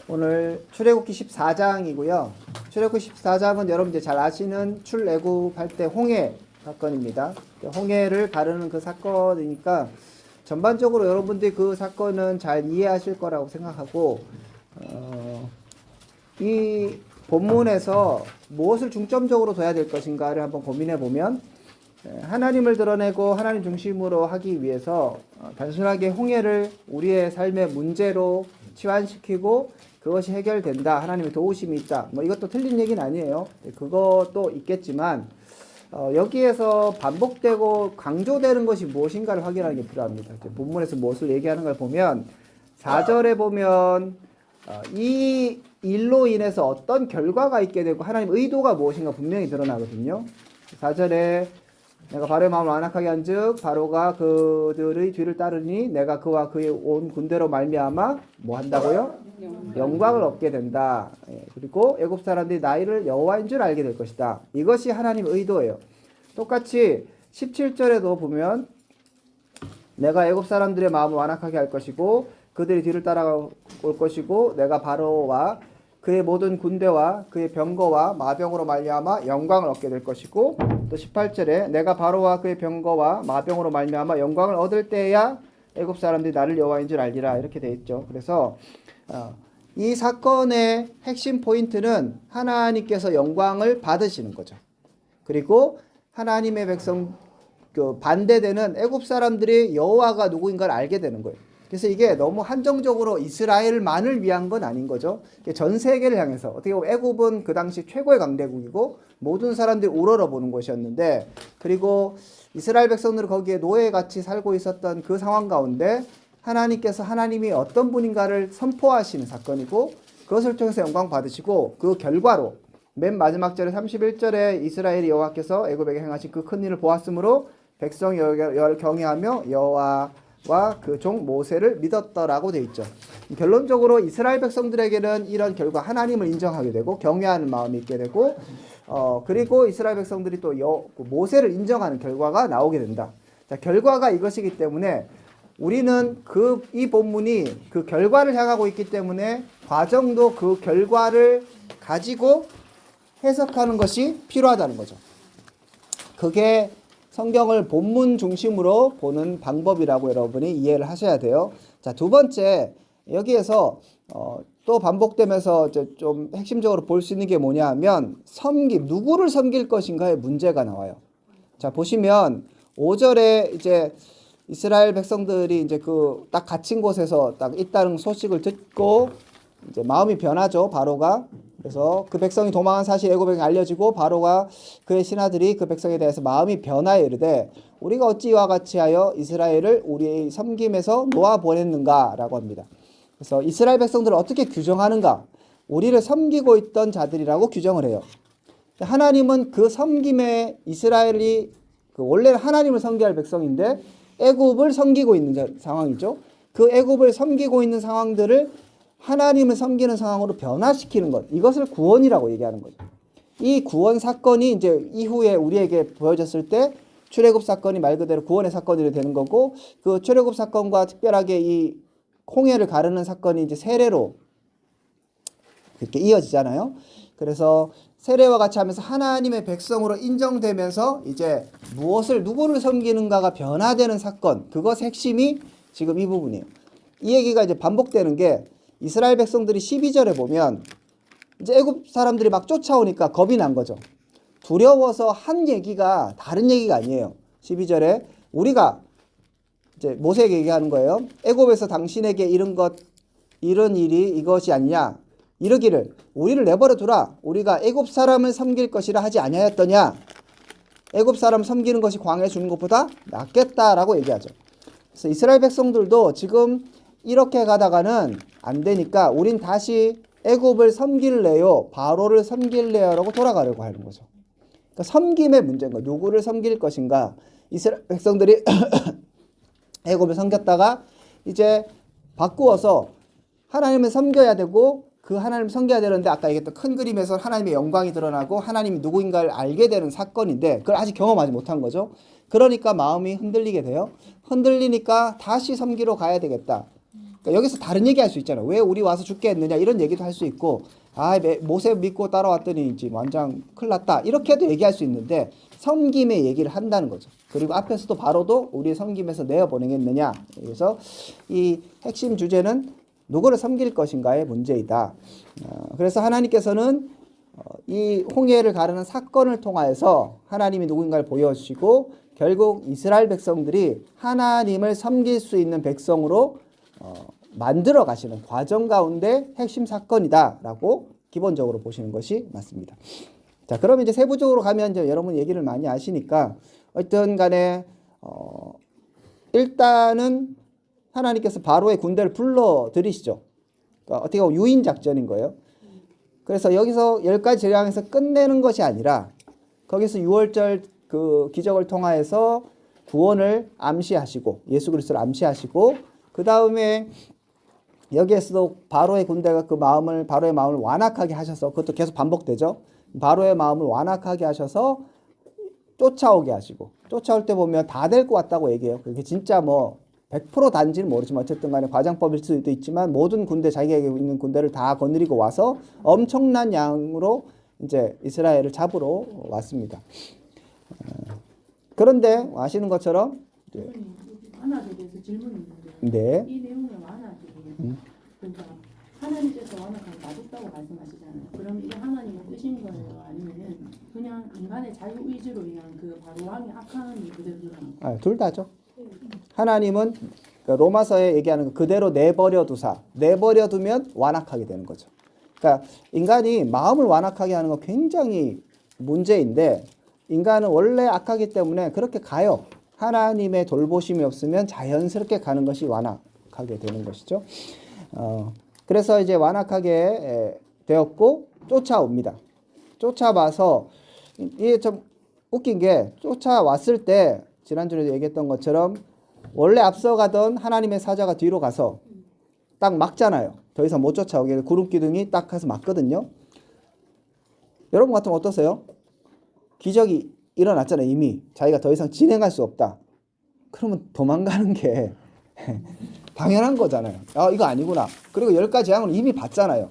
오늘 출애굽기 14장이고요. 출애굽기 14장은 여러분 잘 아시는 출애굽할 때 홍해 사건입니다. 홍해를 가르는 그 사건이니까 전반적으로 여러분들이 그 사건은 잘 이해하실 거라고 생각하고, 이 본문에서 무엇을 중점적으로 둬야 될 것인가를 한번 고민해 보면, 하나님을 드러내고 하나님 중심으로 하기 위해서 단순하게 홍해를 우리의 삶의 문제로 치환시키고 그것이 해결된다, 하나님의 도우심이 있다, 뭐 이것도 틀린 얘기는 아니에요. 그것도 있겠지만 여기에서 반복되고 강조되는 것이 무엇인가를 확인하는 게 필요합니다. 본문에서 무엇을 얘기하는 걸 보면 4절에 보면 이 일로 인해서 어떤 결과가 있게 되고 하나님 의도가 무엇인가 분명히 드러나거든요. 4절에 내가 바로의 마음을 완악하게 한즉 바로가 그들의 뒤를 따르니 내가 그와 그의 온 군대로 말미암아 뭐 한다고요? 영광을 얻게 된다. 그리고 애굽 사람들이 나를 여호와인 줄 알게 될 것이다. 이것이 하나님의 의도예요. 똑같이 17절에도 보면 내가 애굽 사람들의 마음을 완악하게 할 것이고 그들이 뒤를 따라올 것이고 내가 바로와 그의 모든 군대와 그의 병거와 마병으로 말미암아 영광을 얻게 될 것이고, 또 18절에 내가 바로와 그의 병거와 마병으로 말미암아 영광을 얻을 때야 애굽 사람들이 나를 여호와인 줄 알리라, 이렇게 돼 있죠. 그래서 이 사건의 핵심 포인트는 하나님께서 영광을 받으시는 거죠. 그리고 하나님의 백성 반대되는 애굽 사람들이 여호와가 누구인가를 알게 되는 거예요. 그래서 이게 너무 한정적으로 이스라엘만을 위한 건 아닌 거죠. 전 세계를 향해서, 어떻게 보면 애굽은 그 당시 최고의 강대국이고 모든 사람들이 우러러보는 곳이었는데, 그리고 이스라엘 백성들은 거기에 노예같이 살고 있었던 그 상황 가운데 하나님께서 하나님이 어떤 분인가를 선포하시는 사건이고, 그것을 통해서 영광 받으시고, 그 결과로 맨 마지막 절에 31절에 이스라엘이 여호와께서 애굽에게 행하신 그 큰 일을 보았으므로 백성이 여호와를 경외하며 여호와와 그 종 모세를 믿었더라고 되어 있죠. 결론적으로 이스라엘 백성들에게는 이런 결과 하나님을 인정하게 되고 경외하는 마음이 있게 되고, 그리고 이스라엘 백성들이 또 모세를 인정하는 결과가 나오게 된다. 자, 결과가 이것이기 때문에 우리는 이 본문이 그 결과를 향하고 있기 때문에 과정도 그 결과를 가지고 해석하는 것이 필요하다는 거죠. 그게 성경을 본문 중심으로 보는 방법이라고 여러분이 이해를 하셔야 돼요. 자, 두 번째, 여기에서 또 반복되면서 좀 핵심적으로 볼 수 있는 게 뭐냐 하면 누구를 섬길 것인가의 문제가 나와요. 자, 보시면 5절에 이제 이스라엘 백성들이 이제 그 딱 갇힌 곳에서 딱 있다는 소식을 듣고 이제 마음이 변하죠, 바로가. 그래서 그 백성이 도망한 사실이 애굽에게 알려지고 바로가 그의 신하들이 그 백성에 대해서 마음이 변하여 이르되 우리가 어찌 이와 같이 하여 이스라엘을 우리의 섬김에서 놓아 보냈는가 라고 합니다. 그래서 이스라엘 백성들을 어떻게 규정하는가? 우리를 섬기고 있던 자들이라고 규정을 해요. 하나님은 그 섬김에 이스라엘이 원래는 하나님을 섬겨야 할 백성인데 애굽을 섬기고 있는 상황이죠. 그 애굽을 섬기고 있는 상황들을 하나님을 섬기는 상황으로 변화시키는 것, 이것을 구원이라고 얘기하는 거죠. 이 구원 사건이 이제 이후에 우리에게 보여졌을 때 출애굽 사건이 말 그대로 구원의 사건이 되는 거고, 그 출애굽 사건과 특별하게 이 홍해를 가르는 사건이 이제 세례로 이렇게 이어지잖아요. 그래서 세례와 같이 하면서 하나님의 백성으로 인정되면서 이제 누구를 섬기는가가 변화되는 사건, 그것의 핵심이 지금 이 부분이에요. 이 얘기가 이제 반복되는 게 이스라엘 백성들이 12절에 보면 이제 애굽 사람들이 막 쫓아오니까 겁이 난 거죠. 두려워서 한 얘기가 다른 얘기가 아니에요. 12절에 우리가 이제 모세에게 얘기하는 거예요. 애굽에서 당신에게 이런 일이 이것이 아니냐. 이르기를 우리를 내버려 두라. 우리가 애굽 사람을 섬길 것이라 하지 아니하였더냐. 애굽 사람 섬기는 것이 광야에 주는 것보다 낫겠다라고 얘기하죠. 그래서 이스라엘 백성들도 지금 이렇게 가다가는 안 되니까 우린 다시 애굽을 섬길래요, 바로를 섬길래요라고 돌아가려고 하는 거죠. 그러니까 섬김의 문제인 거예요. 누구를 섬길 것인가. 이스라엘 백성들이 애굽을 섬겼다가 이제 바꾸어서 하나님을 섬겨야 되고, 그 하나님을 섬겨야 되는데 아까 얘기했던 큰 그림에서 하나님의 영광이 드러나고 하나님이 누구인가를 알게 되는 사건인데 그걸 아직 경험하지 못한 거죠. 그러니까 마음이 흔들리게 돼요. 흔들리니까 다시 섬기러 가야 되겠다. 그러니까 여기서 다른 얘기 할 수 있잖아. 왜 우리 와서 죽게 했느냐 이런 얘기도 할 수 있고, 아 모세 믿고 따라왔더니 이제 완전 큰일 났다 이렇게도 얘기할 수 있는데 섬김의 얘기를 한다는 거죠. 그리고 앞에서도 바로도 우리 섬김에서 내어보내겠느냐. 그래서 이 핵심 주제는 누구를 섬길 것인가의 문제이다. 그래서 하나님께서는 이 홍해를 가르는 사건을 통하여서 하나님이 누군가를 보여주시고 결국 이스라엘 백성들이 하나님을 섬길 수 있는 백성으로 만들어 가시는 과정 가운데 핵심 사건이다라고 기본적으로 보시는 것이 맞습니다. 자, 그러면 이제 세부적으로 가면 이제 여러분 얘기를 많이 아시니까 어쨌든 간에 일단은 하나님께서 바로의 군대를 불러 들이시죠. 그러니까 어떻게 보면 유인 작전인 거예요. 그래서 여기서 10가지 재앙에서 끝내는 것이 아니라 거기서 6월절 그 기적을 통하여서 구원을 암시하시고 예수 그리스도를 암시하시고 그 다음에 여기에서도 바로의 군대가 바로의 마음을 완악하게 하셔서 그것도 계속 반복되죠. 바로의 마음을 완악하게 하셔서 쫓아오게 하시고 쫓아올 때 보면 다 될 것 같다고 얘기해요. 그게 진짜 뭐 100% 단지는 모르지만 어쨌든 간에 과장법일 수도 있지만 모든 군대 자기에게 있는 군대를 다 거느리고 와서 엄청난 양으로 이제 이스라엘을 잡으러 왔습니다. 그런데 아시는 것처럼 완화에 대해서 질문이 있는데 네. 이 내용의 완화들이 그러니까 하나님께서 완화하게 놔뒀다고 말씀하시잖아요. 그럼 이게 하나님의 뜻인 거예요? 아니면은 그냥 인간의 자유의지로 인한 그 바로 왕의 악함이 그대로 드러난 둘 다죠. 하나님은 로마서에 얘기하는 거 그대로 내버려 두면 완악하게 되는 거죠. 그러니까 인간이 마음을 완악하게 하는 건 굉장히 문제인데 인간은 원래 악하기 때문에 그렇게 가요. 하나님의 돌보심이 없으면 자연스럽게 가는 것이 완악하게 되는 것이죠. 그래서 이제 완악하게 되었고 쫓아옵니다. 쫓아와서 이게 좀 웃긴 게 쫓아왔을 때 지난주에도 얘기했던 것처럼 원래 앞서가던 하나님의 사자가 뒤로 가서 딱 막잖아요. 더 이상 못 쫓아오게 구름 기둥이 딱 가서 막거든요. 여러분 같으면 어떠세요? 기적이 일어났잖아요. 이미 자기가 더 이상 진행할 수 없다. 그러면 도망가는 게 당연한 거잖아요. 이거 아니구나. 그리고 10가지 재앙을 이미 봤잖아요.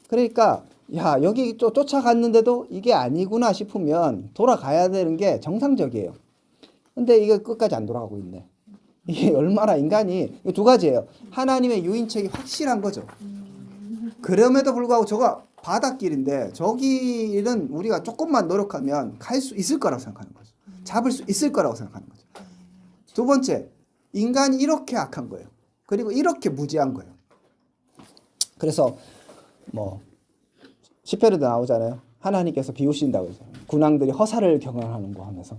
그러니까 야 여기 쫓아갔는데도 이게 아니구나 싶으면 돌아가야 되는 게 정상적이에요. 근데 이게 끝까지 안 돌아가고 있네. 이게 얼마나 인간이 두 가지예요. 하나님의 유인책이 확실한 거죠. 그럼에도 불구하고 저거 바닷길인데 저기는 우리가 조금만 노력하면 갈 수 있을 거라고 생각하는 거죠. 잡을 수 있을 거라고 생각하는 거죠. 두 번째, 인간이 이렇게 악한 거예요. 그리고 이렇게 무지한 거예요. 그래서 뭐 시편에도 나오잖아요. 하나님께서 비우신다고 해서 군왕들이 허사를 경영하는 거 하면서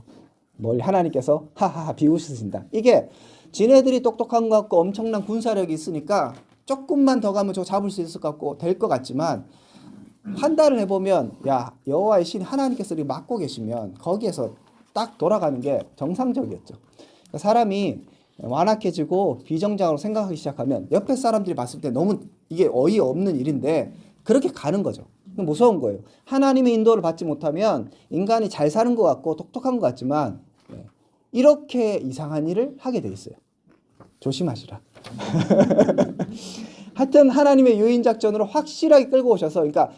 뭘 하나님께서 하하하 비우시신다. 이게 지네들이 똑똑한 것 같고 엄청난 군사력이 있으니까 조금만 더 가면 저거 잡을 수 있을 것 같고 될 것 같지만 판단을 해보면 야 여호와의 신 하나님께서 이렇게 막고 계시면 거기에서 딱 돌아가는 게 정상적이었죠. 그러니까 사람이 완악해지고 비정상으로 생각하기 시작하면 옆에 사람들이 봤을 때 너무 이게 어이없는 일인데 그렇게 가는 거죠. 무서운 거예요. 하나님의 인도를 받지 못하면 인간이 잘 사는 것 같고 똑똑한 것 같지만 이렇게 이상한 일을 하게 돼 있어요. 조심하시라. 하여튼 하나님의 유인 작전으로 확실하게 끌고 오셔서 그러니까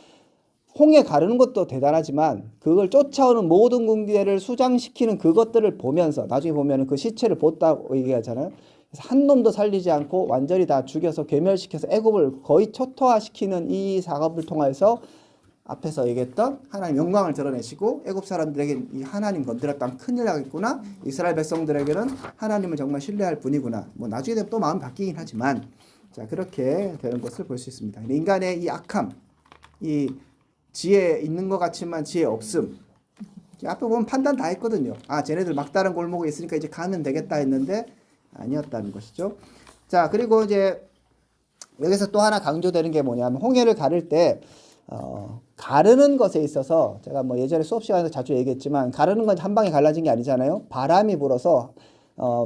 홍해 가르는 것도 대단하지만 그걸 쫓아오는 모든 군대를 수장시키는 그것들을 보면서 나중에 보면 그 시체를 보았다고 얘기하잖아요. 그래서 한 놈도 살리지 않고 완전히 다 죽여서 괴멸시켜서 애굽을 거의 초토화시키는 이 작업을 통해서 앞에서 얘기했던 하나님 영광을 드러내시고 애굽 사람들에게 이 하나님 건드렸다면 큰일 나겠구나. 이스라엘 백성들에게는 하나님을 정말 신뢰할 분이구나. 뭐 나중에 되면 또 마음이 바뀌긴 하지만 자 그렇게 되는 것을 볼 수 있습니다. 인간의 이 악함, 이 지혜 있는 것 같지만 지혜 없음. 앞에 보면 판단 다 했거든요. 쟤네들 막다른 골목에 있으니까 이제 가면 되겠다 했는데 아니었다는 것이죠. 자 그리고 이제 여기서 또 하나 강조되는 게 뭐냐면 홍해를 가를 때 가르는 것에 있어서 제가 뭐 예전에 수업 시간에서 자주 얘기했지만 가르는 건 한 방에 갈라진 게 아니잖아요. 바람이 불어서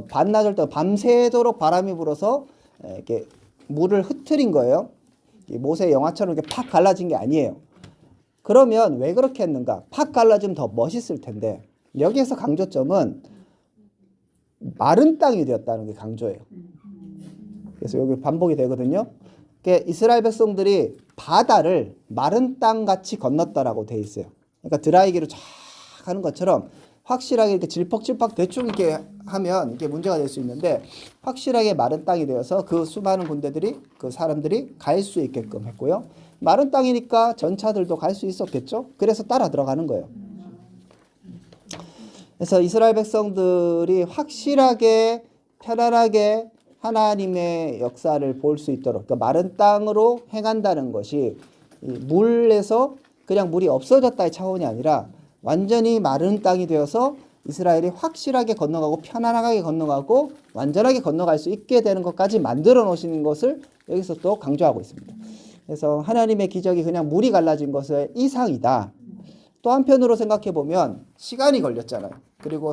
반나절 동안 밤새도록 바람이 불어서 이렇게 물을 흩트린 거예요. 모세 영화처럼 이렇게 팍 갈라진 게 아니에요. 그러면 왜 그렇게 했는가? 팍 갈라지면 더 멋있을 텐데 여기에서 강조점은 마른 땅이 되었다는 게 강조예요. 그래서 여기 반복이 되거든요. 이스라엘 백성들이 바다를 마른 땅 같이 건넜다라고 돼 있어요. 그러니까 드라이기로 쫙 하는 것처럼 확실하게 이렇게 질퍽질퍽 대충 이렇게 하면 이게 문제가 될 수 있는데 확실하게 마른 땅이 되어서 그 수많은 군대들이 그 사람들이 갈 수 있게끔 했고요. 마른 땅이니까 전차들도 갈 수 있었겠죠. 그래서 따라 들어가는 거예요. 그래서 이스라엘 백성들이 확실하게 편안하게 하나님의 역사를 볼 수 있도록 그러니까 마른 땅으로 행한다는 것이 이 물에서 그냥 물이 없어졌다의 차원이 아니라 완전히 마른 땅이 되어서 이스라엘이 확실하게 건너가고 편안하게 건너가고 완전하게 건너갈 수 있게 되는 것까지 만들어 놓으시는 것을 여기서 또 강조하고 있습니다. 그래서 하나님의 기적이 그냥 물이 갈라진 것의 이상이다. 또 한편으로 생각해 보면 시간이 걸렸잖아요. 그리고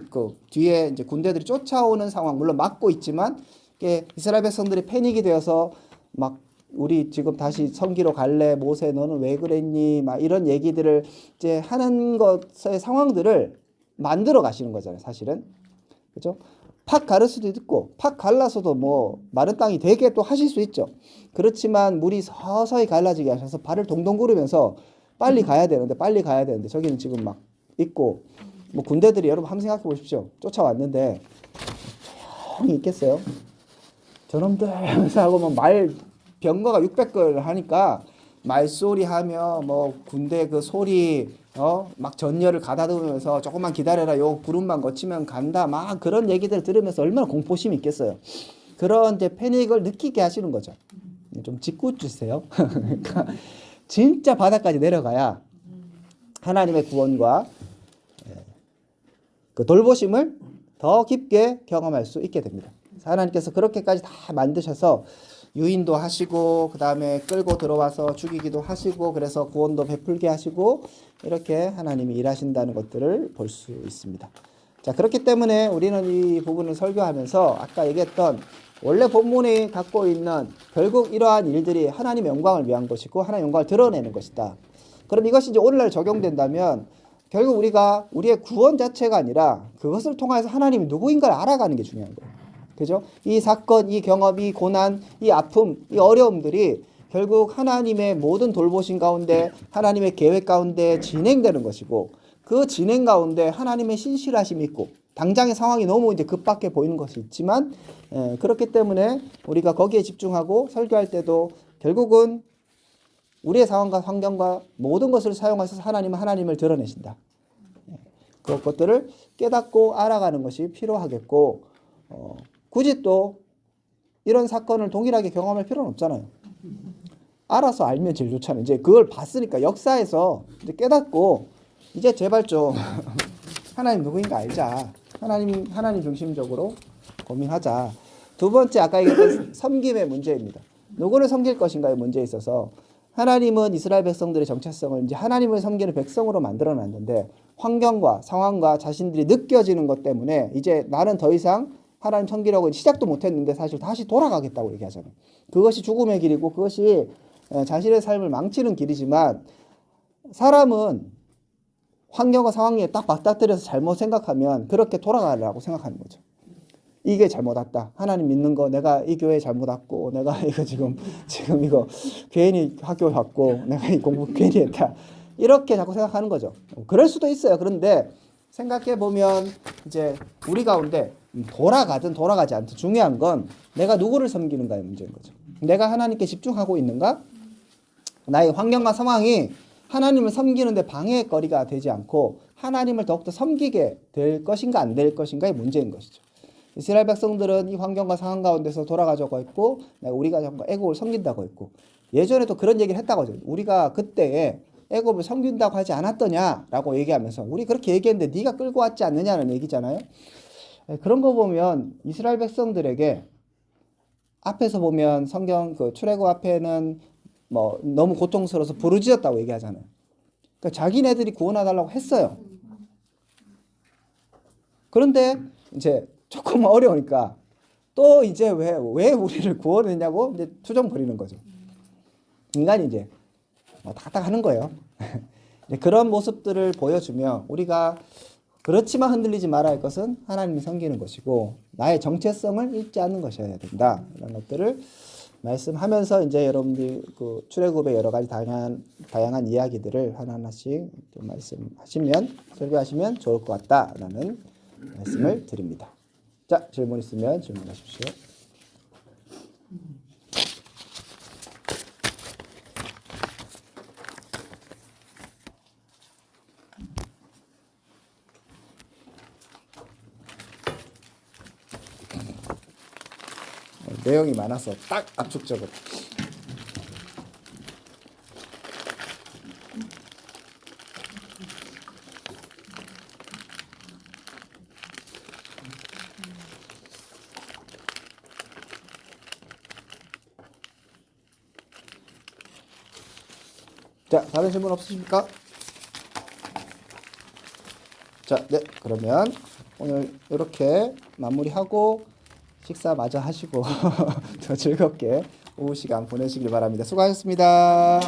그 뒤에 이제 군대들이 쫓아오는 상황 물론 막고 있지만 이스라엘 백성들이 패닉이 되어서 막 우리 지금 다시 섬기러 갈래? 모세 너는 왜 그랬니? 막 이런 얘기들을 이제 하는 것의 상황들을 만들어 가시는 거잖아요, 사실은. 그죠? 팍 가를 수도 있고, 팍 갈라서도 뭐 마른 땅이 되게 또 하실 수 있죠. 그렇지만 물이 서서히 갈라지게 하셔서 발을 동동 구르면서 빨리 가야 되는데 저기는 지금 막 있고, 뭐 군대들이 여러분 한번 생각해 보십시오. 쫓아왔는데 조용히 있겠어요? 저놈들 하면서 하고 뭐 병거가 600걸 하니까 말소리 하며 뭐 군대 그 소리 막 전열을 가다듬으면서 조금만 기다려라 요 구름만 거치면 간다 막 그런 얘기들 들으면서 얼마나 공포심이 있겠어요. 그런 이제 패닉을 느끼게 하시는 거죠. 좀 짓궂으세요. 그러니까 진짜 바닥까지 내려가야 하나님의 구원과 그 돌보심을 더 깊게 경험할 수 있게 됩니다. 하나님께서 그렇게까지 다 만드셔서 유인도 하시고 그 다음에 끌고 들어와서 죽이기도 하시고 그래서 구원도 베풀게 하시고 이렇게 하나님이 일하신다는 것들을 볼 수 있습니다. 자, 그렇기 때문에 우리는 이 부분을 설교하면서 아까 얘기했던 원래 본문이 갖고 있는 결국 이러한 일들이 하나님의 영광을 위한 것이고 하나님의 영광을 드러내는 것이다. 그럼 이것이 이제 오늘날 적용된다면 결국 우리가 우리의 구원 자체가 아니라 그것을 통해서 하나님이 누구인가를 알아가는 게 중요한 거예요. 그죠? 이 사건, 이 경험, 이 고난, 이 아픔, 이 어려움들이 결국 하나님의 모든 돌보심 가운데 하나님의 계획 가운데 진행되는 것이고 그 진행 가운데 하나님의 신실하심이 있고 당장의 상황이 너무 이제 급박해 보이는 것이 있지만 그렇기 때문에 우리가 거기에 집중하고 설교할 때도 결국은 우리의 상황과 환경과 모든 것을 사용하셔서 하나님은 하나님을 드러내신다. 그것들을 깨닫고 알아가는 것이 필요하겠고 굳이 또 이런 사건을 동일하게 경험할 필요는 없잖아요. 알아서 알면 제일 좋잖아요. 이제 그걸 봤으니까 역사에서 이제 깨닫고 이제 제발 좀 하나님 누구인가 알자. 하나님 중심적으로 고민하자. 두 번째 아까 얘기했던 섬김의 문제입니다. 누구를 섬길 것인가의 문제에 있어서 하나님은 이스라엘 백성들의 정체성을 이제 하나님을 섬기는 백성으로 만들어 놨는데 환경과 상황과 자신들이 느껴지는 것 때문에 이제 나는 더 이상 하나님 섬기려고 시작도 못했는데 사실 다시 돌아가겠다고 얘기하잖아요. 그것이 죽음의 길이고 그것이 자신의 삶을 망치는 길이지만 사람은 환경과 상황에 딱 맞닥뜨려서 잘못 생각하면 그렇게 돌아가려고 생각하는 거죠. 이게 잘못 왔다. 하나님 믿는 거 내가 이 교회 잘못 왔고 내가 이거 지금 이거 괜히 학교 왔고 내가 이 공부 괜히 했다. 이렇게 자꾸 생각하는 거죠. 그럴 수도 있어요. 그런데 생각해 보면 이제 우리 가운데 돌아가든 돌아가지 않든 중요한 건 내가 누구를 섬기는가의 문제인 거죠. 내가 하나님께 집중하고 있는가? 나의 환경과 상황이 하나님을 섬기는데 방해거리가 되지 않고 하나님을 더욱더 섬기게 될 것인가 안 될 것인가의 문제인 것이죠. 이스라엘 백성들은 이 환경과 상황 가운데서 돌아가자고 했고 우리가 정말 애국을 섬긴다고 했고 예전에도 그런 얘기를 했다고 하죠. 우리가 그때에 애굽을 섬긴다고 하지 않았더냐라고 얘기하면서 우리 그렇게 얘기했는데 네가 끌고 왔지 않느냐는 얘기잖아요. 그런 거 보면 이스라엘 백성들에게 앞에서 보면 성경 그 출애굽 앞에는 뭐 너무 고통스러워서 부르짖었다고 얘기하잖아요. 그러니까 자기네들이 구원해달라고 했어요. 그런데 이제 조금 어려우니까 또 이제 왜 우리를 구원했냐고 이제 투정 부리는 거죠. 인간이 이제 딱딱하는 거예요. 그런 모습들을 보여주며 우리가 그렇지만 흔들리지 말아야 할 것은 하나님이 섬기는 것이고 나의 정체성을 잊지 않는 것이어야 된다. 이런 것들을 말씀하면서 이제 여러분들이 그 출애굽의 여러 가지 다양한 이야기들을 하나하나씩 좀 말씀하시면 설교하시면 좋을 것 같다라는 말씀을 드립니다. 자, 질문 있으면 질문하십시오. 내용이 많아서 딱 압축적으로. 자, 다른 질문 없으십니까? 자, 네, 그러면 오늘 이렇게 마무리하고 식사 마저 하시고 더 즐겁게 오후 시간 보내시길 바랍니다. 수고하셨습니다.